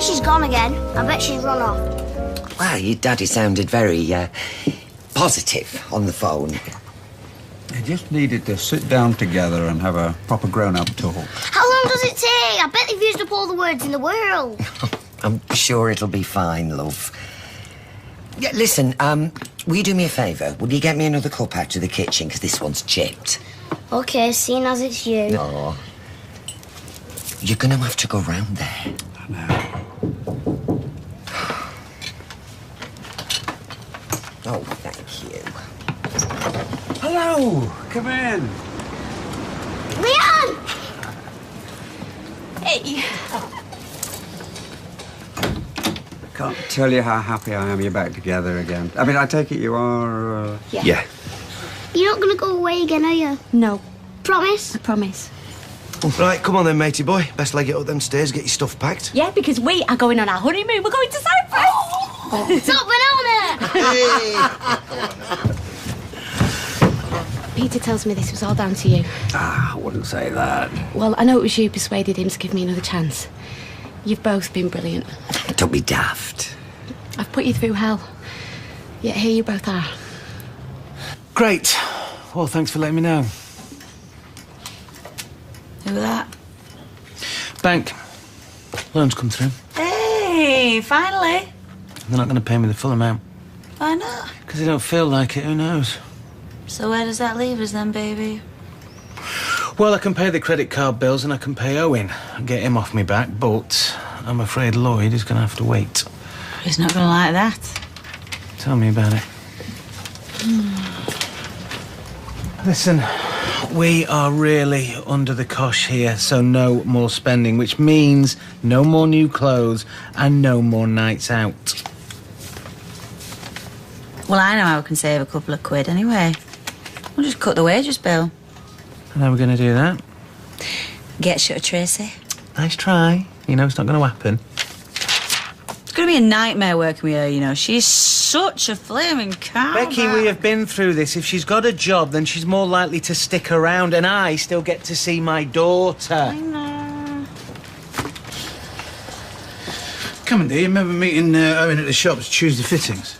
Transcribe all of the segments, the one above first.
she's gone again. I bet she's run off. Well, your daddy sounded very, positive on the phone. They just needed to sit down together and have a proper grown-up talk. How long does it take? I bet they've used up all the words in the world. I'm sure it'll be fine, love. Yeah, listen, will you do me a favour? Will you get me another cup out of the kitchen, because this one's chipped? OK, seeing as it's you. No. You're going to have to go round there. I know. Oh, thank you. Hello! Come in. Leon! Hey. Can't tell you how happy I am you're back together again. I mean, I take it you are, Yeah. You're not going to go away again, are you? No, Promise? I promise. Right, come on then, matey boy. Best leg it up them stairs, get your stuff packed. Yeah, because we are going on our honeymoon. We're going to Cyprus. Top banana! Peter tells me this was all down to you. I wouldn't say that. Well, I know it was you persuaded him to give me another chance. You've both been brilliant. Don't be daft. I've put you through hell. Yet here you both are. Great. Well, thanks for letting me know. Who was that? Bank. Loan's come through. Hey, finally. They're not going to pay me the full amount. Why not? Because they don't feel like it, who knows? So where does that leave us then, baby? Well, I can pay the credit card bills and I can pay Owen and get him off me back, but I'm afraid Lloyd is going to have to wait. He's not going to like that. Tell me about it. Listen, we are really under the cosh here, so no more spending, which means no more new clothes and no more nights out. Well, I know how we can save a couple of quid anyway. We'll just cut the wages bill. And how are we going to do that? Get shut of Tracy. Nice try. You know it's not going to happen. It's going to be a nightmare working with her, you know. She's such a flaming cow. Becky, we have been through this. If she's got a job, then she's more likely to stick around, and I still get to see my daughter. I know. Come on, dear. You remember meeting Owen at the shops, Tuesday fittings?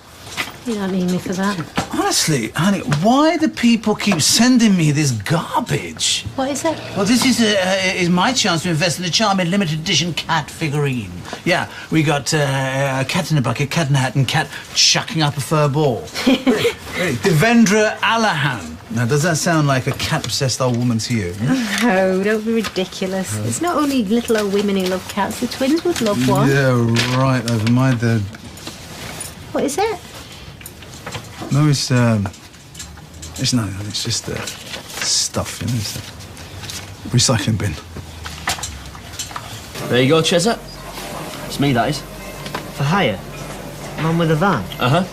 You don't need me for that. Honestly, honey, why do people keep sending me this garbage? What is it? Well, this is my chance to invest in a charming limited edition cat figurine. Yeah, we got a cat in a bucket, cat in a hat, and cat chucking up a fur ball. Really, Devendra Alahan. Now, does that sound like a cat-obsessed old woman to you? No, don't be ridiculous. It's not only little old women who love cats. The twins would love one. Yeah, right. Over my dead. What is it? No, it's nothing. It's just stuff, you know. It's a recycling bin. There you go, Chesa. It's me, that is. For hire? Man with a van? Uh-huh.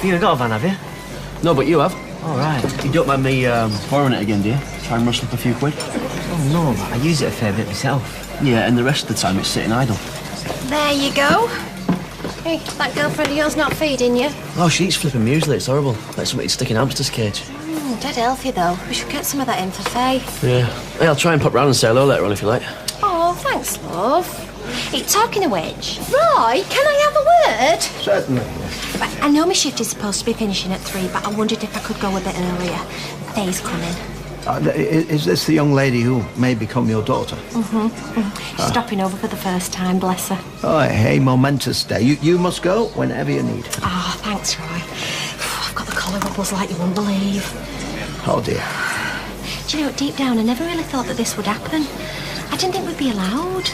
You ain't got a van, have you? No, but you have. All right. You don't mind me borrowing it again, do you? Try and rustle up a few quid? Oh, no, I use it a fair bit myself. Yeah, and the rest of the time it's sitting idle. There you go. Hey, that girlfriend of yours not feeding you? Oh, she eats flipping muesli, it's horrible. Like somebody stuck in a hamster's cage. Dead healthy, though. We should get some of that in for Faye. Yeah. Hey, I'll try and pop round and say hello later on if you like. Oh, thanks, love. Hey, talking of which... Roy, can I have a word? Certainly. Right, I know my shift is supposed to be finishing at 3, but I wondered if I could go a bit earlier. Faye's coming. Is this the young lady who may become your daughter? She's stopping over for the first time, bless her. Oh, hey, momentous day. You must go whenever you need. Oh, thanks, Roy. I've got the collar wobbles like you won't believe. Oh, dear. Do you know, deep down, I never really thought that this would happen. I didn't think we'd be allowed.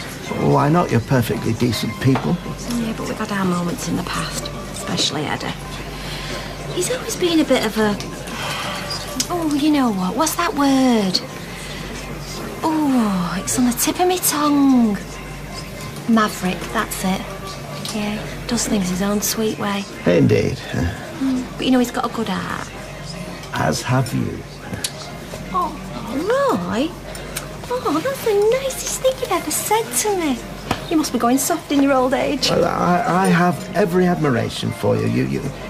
Why not? You're perfectly decent people. Yeah, but we've had our moments in the past, especially Eddie. He's always been a bit of a... Oh, you know what? What's that word? Oh, it's on the tip of my tongue. Maverick, that's it. Yeah, does things his own sweet way. Indeed. But you know, he's got a good heart. As have you. Oh, Roy? Oh, that's the nicest thing you've ever said to me. You must be going soft in your old age. Well, I have every admiration for you.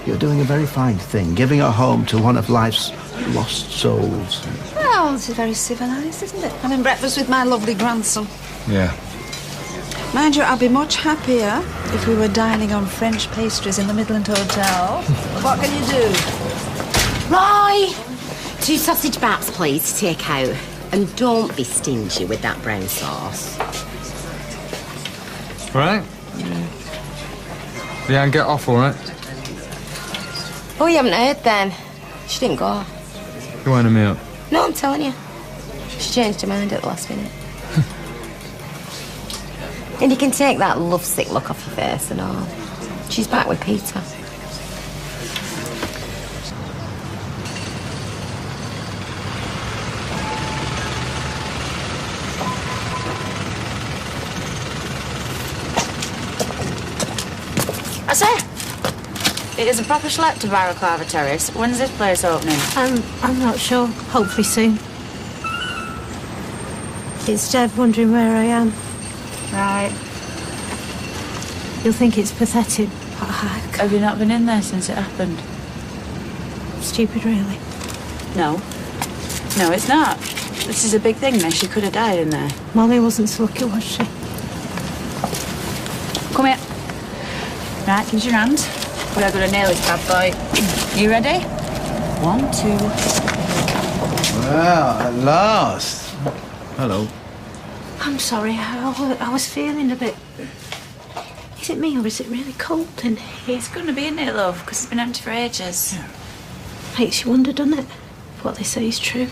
You're doing a very fine thing, giving a home to one of life's lost souls. Well, this is very civilised, isn't it? Having breakfast with my lovely grandson. Yeah. Mind you, I'd be much happier if we were dining on French pastries in the Midland Hotel. What can you do? Roy! 2 sausage baps, please, to take out. And don't be stingy with that brown sauce. Right? Yeah, and get off, all right? Oh, you haven't heard then? She didn't go. You winding me up? No, I'm telling you. She changed her mind at the last minute. And you can take that lovesick look off your face and all. She's back with Peter. I say, it is a proper schlep to Balaclava Terrace. When's this place opening? I'm not sure. Hopefully soon. It's Dev wondering where I am. Right. You'll think it's pathetic, but heck. Have you not been in there since it happened? Stupid, really. No. No, it's not. This is a big thing, Miss. She could have died in there. Molly wasn't so lucky, was she? Come here. Right, give us your hand. We're going to nail this bad boy. You ready? 1, 2. Well, at last. Hello. I'm sorry, I was feeling a bit... Is it me or is it really cold in here? It's going to be in here, love, because it's been empty for ages. Yeah. Makes you wonder, doesn't it? If what they say is true.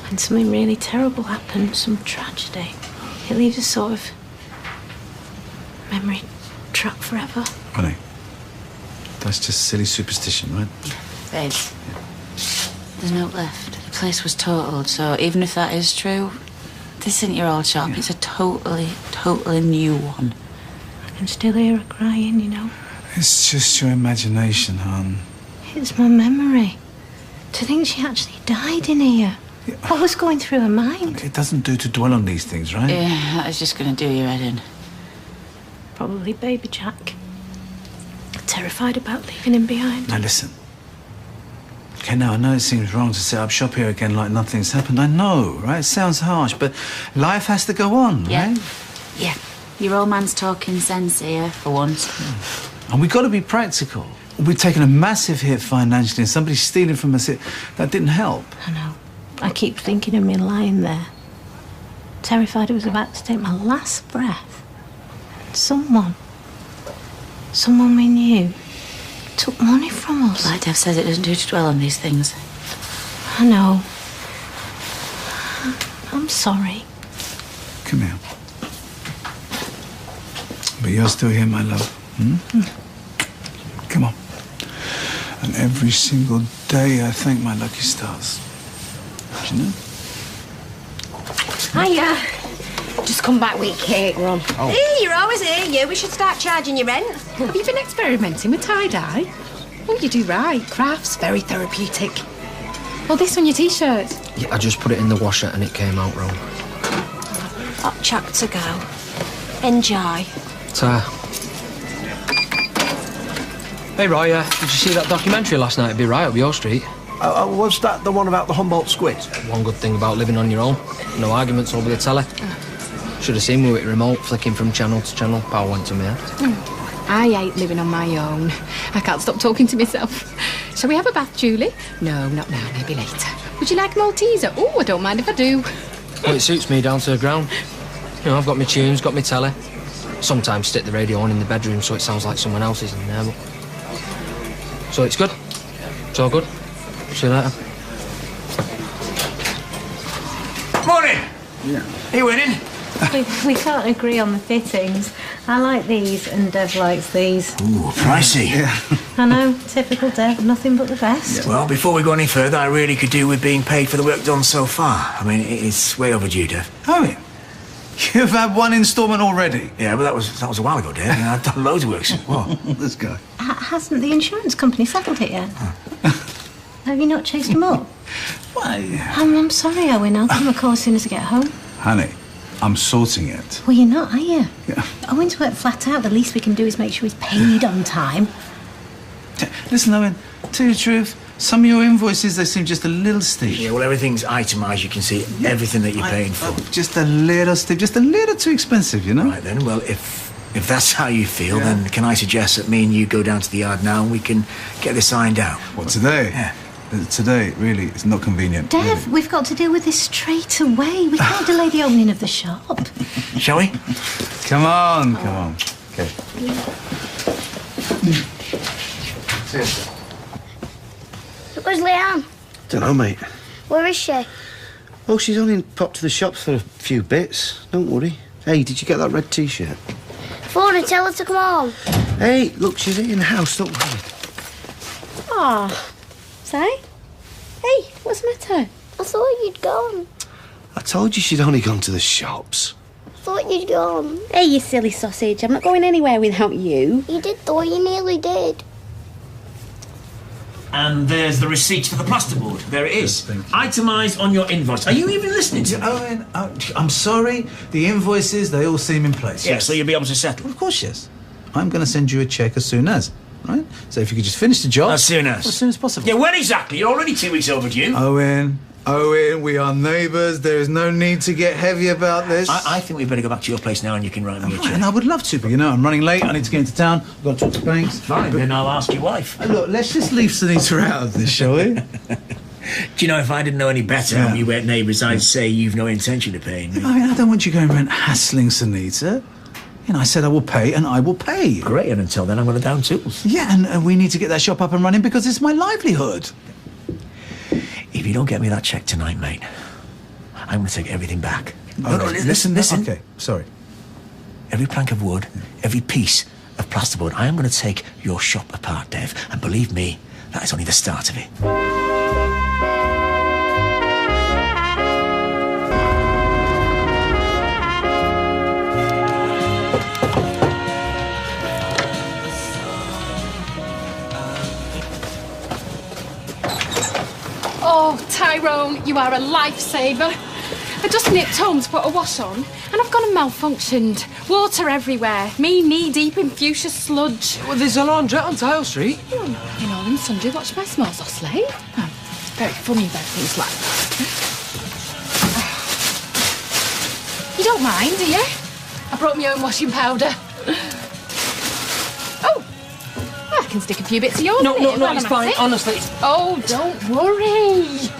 When something really terrible happens, some tragedy, it leaves a sort of memory trapped forever. Honey, that's just silly superstition, right? Babe, there's no left. The place was totaled, so even if that is true, this isn't your old shop. Yeah. It's a totally new one. I can still hear her crying, you know. It's just your imagination, hon. It's my memory. To think she actually died in here. Yeah. What was going through her mind? It doesn't do to dwell on these things, right? Yeah, that was just going to do your head in. Probably baby Jack. Terrified about leaving him behind. Now listen. Okay, now I know it seems wrong to set up shop here again like nothing's happened. I know, right? It sounds harsh, but life has to go on, right? Yeah. Your old man's talking sense here, for once. And we've got to be practical. We've taken a massive hit financially and somebody's stealing from us. That didn't help. I know. I keep thinking of me lying there. Terrified I was about to take my last breath. Someone we knew, took money from us. Like Dev says, it doesn't do to dwell on these things. I know. I'm sorry. Come here. But you're still here, my love. Come on. And every single day I thank my lucky stars. Do you know? Hiya. Just come back with cake, Ron. Oh. Hey, you're always here, you. We should start charging you rent. Have you been experimenting with tie-dye? Oh, you do right. Crafts, very therapeutic. Oh, this on your T-shirt. Yeah, I just put it in the washer and it came out wrong. Hot choc to go. Enjoy. Hey, Roy, did you see that documentary last night? It'd be right up your street. Was that the one about the Humboldt squid? One good thing about living on your own. No arguments over the telly. Should have seen me with the remote flicking from channel to channel. Power went to me head. I hate living on my own. I can't stop talking to myself. Shall we have a bath, Julie? No, not now, maybe later. Would you like a Malteser? Oh, I don't mind if I do. Well, it suits me down to the ground. You know, I've got my tunes, got my telly. Sometimes stick the radio on in the bedroom so it sounds like someone else is in there. But... So it's good. It's all good. See you later. Morning! Yeah. Are you winning? We can't agree on the fittings. I like these and Dev likes these. Ooh, pricey. Yeah. I know, typical Dev, nothing but the best. Yeah. Well, before we go any further, I really could do with being paid for the work done so far. I mean, it's way overdue, Dev. Oh, yeah. You've had one instalment already? Yeah, but that was a while ago, Dev. I've done loads of work since. What? This guy. Hasn't the insurance company settled it yet? Have you not chased them up? Well, yeah. I'm sorry, Owen. I'll give them a call as soon as I get home. Honey, I'm sorting it. Well, you're not, are you? Yeah. Owen's worked flat out. The least we can do is make sure he's paid on time. Listen, Owen, tell you the truth, Some of your invoices, they seem just a little steep. Yeah, well, everything's itemised. You can see everything that you're paying for. Just a little steep, just a little too expensive, you know? Right, then. Well, if that's how you feel, then can I suggest that me and you go down to the yard now and we can get this ironed out? What, today? Yeah. Today, really, it's not convenient. Dev, really. we've got to deal with this straight away. We can't delay the opening of the shop. Shall we? Come on, come on. Okay. Where's Leanne? Dunno, mate. Where is she? Oh, she's only popped to the shops for a few bits. Don't worry. Hey, did you get that red T-shirt? Phone and tell her to come home. Hey, look, she's in the house. Don't worry. Oh, say? Hey, what's the matter? I thought you'd gone. I told you she'd only gone to the shops. I thought you'd gone. Hey, you silly sausage. I'm not going anywhere without you. You did, though. You nearly did. And there's the receipt for the plasterboard. There it is. Itemised on your invoice. Are you even listening to me? Owen, I'm sorry. The invoices, they all seem in place. Yeah, so you'll be able to settle. Well, of course, yes. I'm going to send you a cheque as soon as, right? So if you could just finish the job... As soon as? As soon as possible. Yeah, when exactly? You're already 2 weeks overdue. Owen, we are neighbours. There is no need to get heavy about this. I think we better go back to your place now and you can write me a cheque. And I would love to, but, you know, I'm running late. I need to get into town. I've got to talk to banks. Fine, then I'll ask your wife. Look, let's just leave Sunita out of this, shall we? Do you know, if I didn't know any better and we weren't neighbours, I'd say you've no intention of paying me. I mean, I don't want you going around hassling Sunita. You know, I said I will pay, and I will pay. Great, and until then, I'm going to down tools. Yeah, and we need to get that shop up and running because it's my livelihood. If you don't get me that cheque tonight, mate, I'm going to take everything back. No, listen. Okay, sorry. Every plank of wood, every piece of plasterboard, I am going to take your shop apart, Dev. And believe me, that is only the start of it. Oh, Tyrone, you are a lifesaver. I just nipped home to put a wash on, and I've gone and malfunctioned. Water everywhere, me knee-deep in fuchsia sludge. Well, there's a laundrette on Tile Street. In all and sundry, watch my smells, Osley. Oh, very funny about things like that. You don't mind, do you? I brought my own washing powder. Oh, I can stick a few bits of yours in it. No, it's fine, honestly. Oh, don't worry.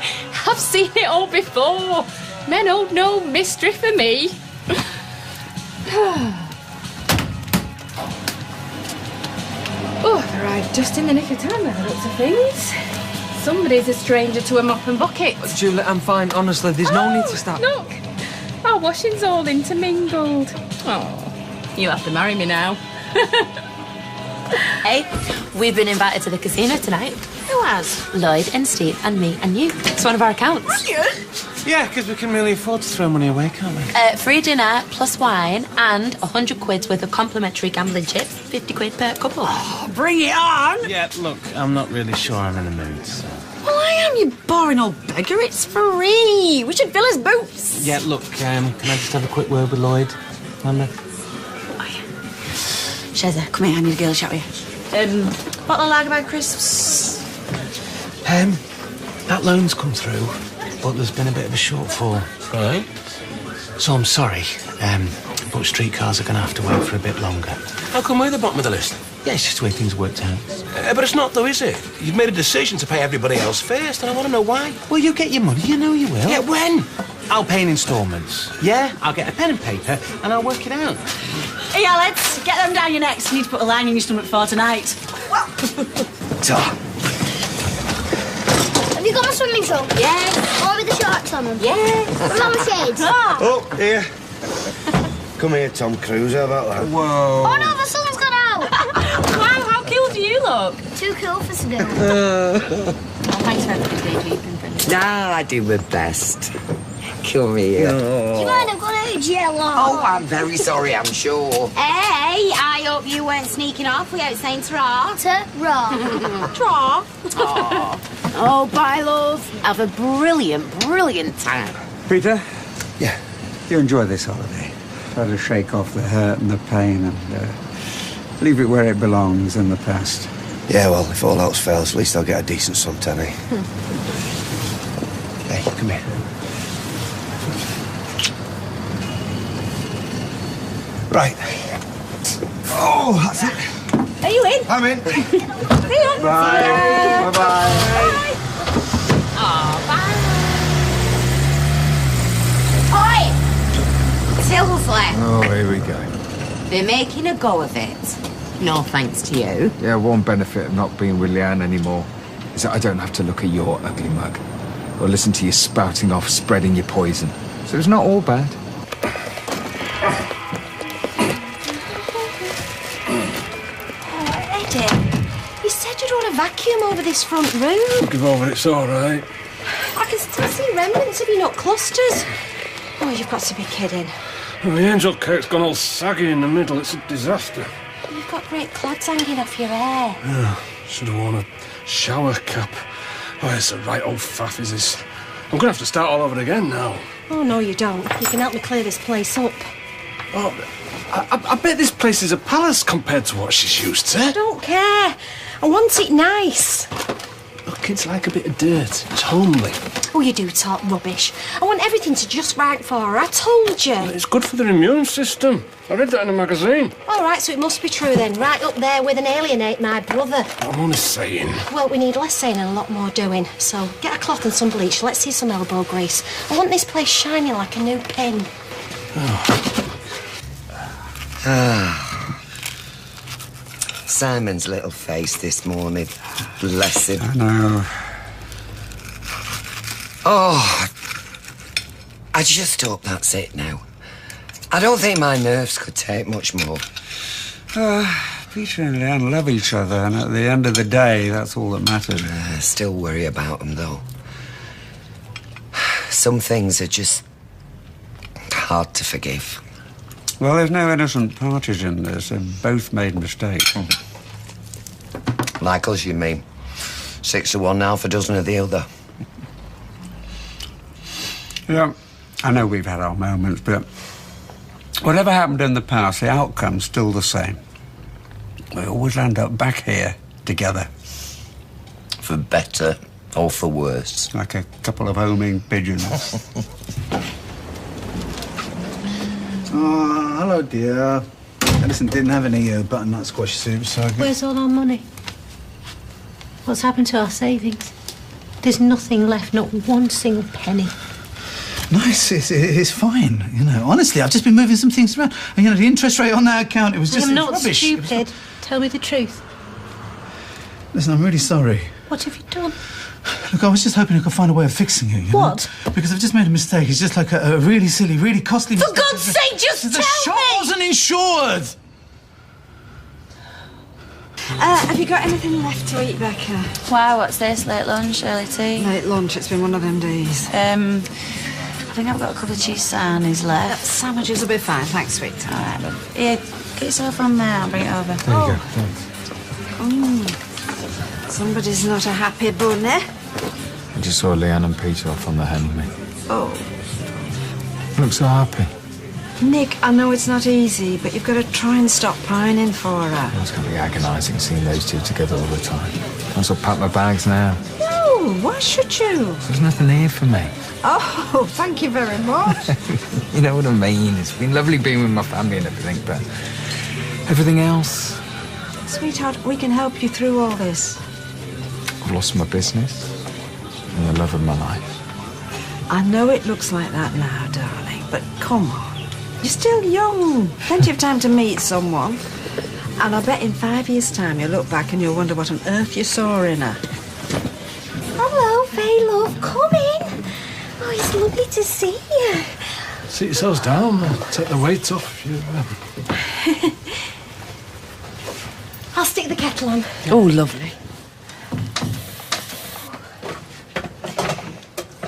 I've seen it all before. Men hold no mystery for me. Oh, I've arrived just in the nick of time by the looks of things. Somebody's a stranger to a mop and bucket. Julie, I'm fine, honestly. There's no need to start. Look, our washing's all intermingled. Oh, you'll have to marry me now. Hey, we've been invited to the casino tonight. Who has? Lloyd and Steve and me and you. It's one of our accounts. Yeah, because we can really afford to throw money away, can't we? Free dinner plus wine and 100 quid's worth of complimentary gambling chips. 50 quid per couple. Oh, bring it on! Yeah, look, I'm not really sure I'm in the mood, so... Well, I am, you boring old beggar. It's free. We should fill his boots. Yeah, look, can I just have a quick word with Lloyd, Amanda? Shezza, come here, I need a girl chat with you. Bottle of Lagerberg crisps. That loan's come through, but there's been a bit of a shortfall. Right. So I'm sorry, but streetcars are going to have to wait for a bit longer. How come we're the bottom of the list? Yeah, it's just the way things worked out. But it's not though, is it? You've made a decision to pay everybody else first, and I want to know why. Well, you get your money, you know you will. Yeah, when? I'll pay in instalments. Yeah, I'll get a pen and paper, and I'll work it out. Hey, Alex, get them down your necks. You need to put a line in your stomach for tonight. Have you got my swimming trunks? Yes. All with the shorts on them? Yes. What about my shades? Oh, here. Come here, Tom Cruise. How about that? Whoa. Oh, no, the sun's gone out. Wow, how cool do you look? Too cool for Seville. Thanks for everything, Dave. Nah, I do my best. Come here. Do you mind? I've got out jello. Oh, I'm very sorry, I'm sure. Hey, I hope you weren't sneaking off without saying tra. Ta-ra. Tra. Oh, bye, love. Have a brilliant, brilliant time. Peter? Yeah? You enjoy this holiday. Try to shake off the hurt and the pain and leave it where it belongs in the past. Yeah, well, if all else fails, at least I'll get a decent suntan, eh? Hey, come here. Right. Oh, that's it. Are you in? I'm in. See ya. Bye. Bye-bye. Oh, bye. Oi! Tilsley. Oh, here we go. They're making a go of it. No thanks to you. Yeah, one benefit of not being with Leanne anymore is that I don't have to look at your ugly mug or listen to you spouting off, spreading your poison. So it's not all bad. You said you'd want to vacuum over this front room. Give over, it's all right. I can still see remnants of your nut clusters. Oh, you've got to be kidding. Well, the angel cake's gone all saggy in the middle. It's a disaster. You've got great clods hanging off your hair. Yeah, should have worn a shower cap. Oh, it's a right old faff, is this? I'm going to have to start all over again now. Oh, no, you don't. You can help me clear this place up. Oh, I bet this place is a palace compared to what she's used to. I don't care. I want it nice. Look, it's like a bit of dirt. It's homely. Oh, you do talk rubbish. I want everything to just right for her. I told you. It's good for their immune system. I read that in a magazine. All right, so it must be true then. Right up there with an alienate my brother. I'm only saying. Well, we need less saying and a lot more doing. So get a cloth and some bleach. Let's see some elbow grease. I want this place shining like a new pin. Simon's little face this morning. Bless him. I know. Oh, I just hope that's it now. I don't think my nerves could take much more. Peter and Leanne love each other, and at the end of the day, that's all that matters. I still worry about them, though. Some things are just hard to forgive. Well, there's no innocent parties in this. They've both made mistakes. Like us, you mean? 6 to 1 now for a dozen of the other. Yeah, I know we've had our moments, but whatever happened in the past, the outcome's still the same. We always end up back here together. For better or for worse. Like a couple of homing pigeons. Oh, hello, dear. Edison didn't have any butternut squash soup, so... Where's all our money? What's happened to our savings? There's nothing left, not one single penny. Nice, it's fine, you know. Honestly, I've just been moving some things around. And, you know, the interest rate on that account, it was just I'm not rubbish. stupid. Tell me the truth. Listen, I'm really sorry. What have you done? Look, I was just hoping I could find a way of fixing it, you know? What? Because I've just made a mistake. It's just like a really silly, really costly For mistake. God's sake, just The tell shop me! wasn't insured! Have you got anything left to eat, Becca? Why, what's this? Late lunch, early tea? Late lunch, it's been one of them days. I think I've got a couple of cheese sarnies left. Sandwiches will be fine, thanks, sweetheart. All right, love. Here, get yourself on there, I'll bring it over. There you go, thanks. Somebody's not a happy bunny. I just saw Leanne and Peter off on the Henley. Oh. Look so happy. Nick, I know it's not easy, but you've got to try and stop pining for her. It's going to be agonising seeing those two together all the time. I must pack my bags now. No, why should you? There's nothing here for me. Oh, thank you very much. You know what I mean? It's been lovely being with my family and everything, but everything else... Sweetheart, we can help you through all this. I've lost my business and the love of my life. I know it looks like that now, darling, but come on. You're still young. Plenty of time to meet someone. And I bet in 5 years' time you'll look back and you'll wonder what on earth you saw in her. Hello, Faye, love. Come in. Oh, it's lovely to see you. Sit yourselves down. Take the weight off you. I'll stick the kettle on. Oh, lovely.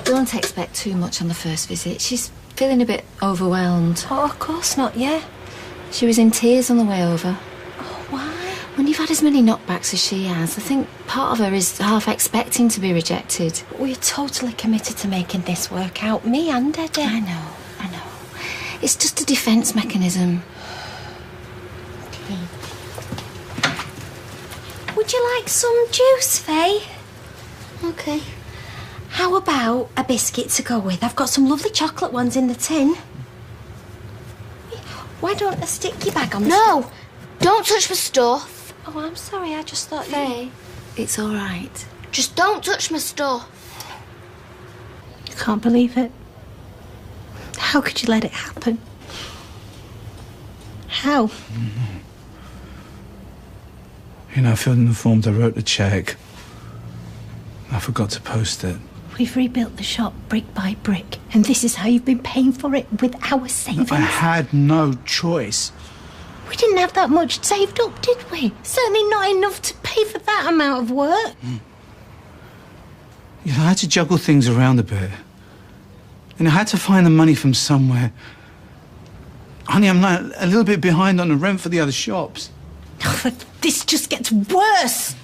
Don't expect too much on the first visit. She's feeling a bit overwhelmed. Oh, of course not, yeah. She was in tears on the way over. Oh, why? When you've had as many knockbacks as she has, I think part of her is half expecting to be rejected. We're totally committed to making this work out, me and Eddie. I know. It's just a defence mechanism. Would Would you like some juice, Faye? Okay. How about a biscuit to go with? I've got some lovely chocolate ones in the tin. Why don't I stick your bag on the... No! Don't touch my stuff. Oh, I'm sorry, I just thought Faye. It's all right. Just don't touch my stuff. I can't believe it. How could you let it happen? How? You know, I filled in the forms, I wrote the cheque. I forgot to post it. We've rebuilt the shop brick by brick, and this is how you've been paying for it with our savings. I had no choice. We didn't have that much saved up, did we? Certainly not enough to pay for that amount of work. You know, I had to juggle things around a bit. And I had to find the money from somewhere. Honey, I'm like a little bit behind on the rent for the other shops. This just gets worse.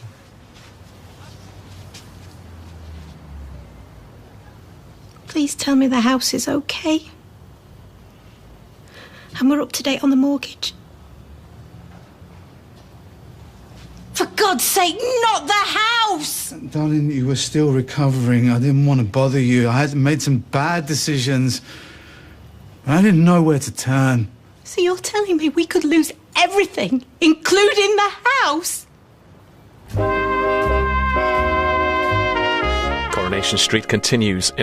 Please tell me the house is okay. And we're up to date on the mortgage. For God's sake, not the house! Darling, you were still recovering. I didn't want to bother you. I had made some bad decisions. I didn't know where to turn. So you're telling me we could lose everything, including the house? Coronation Street continues in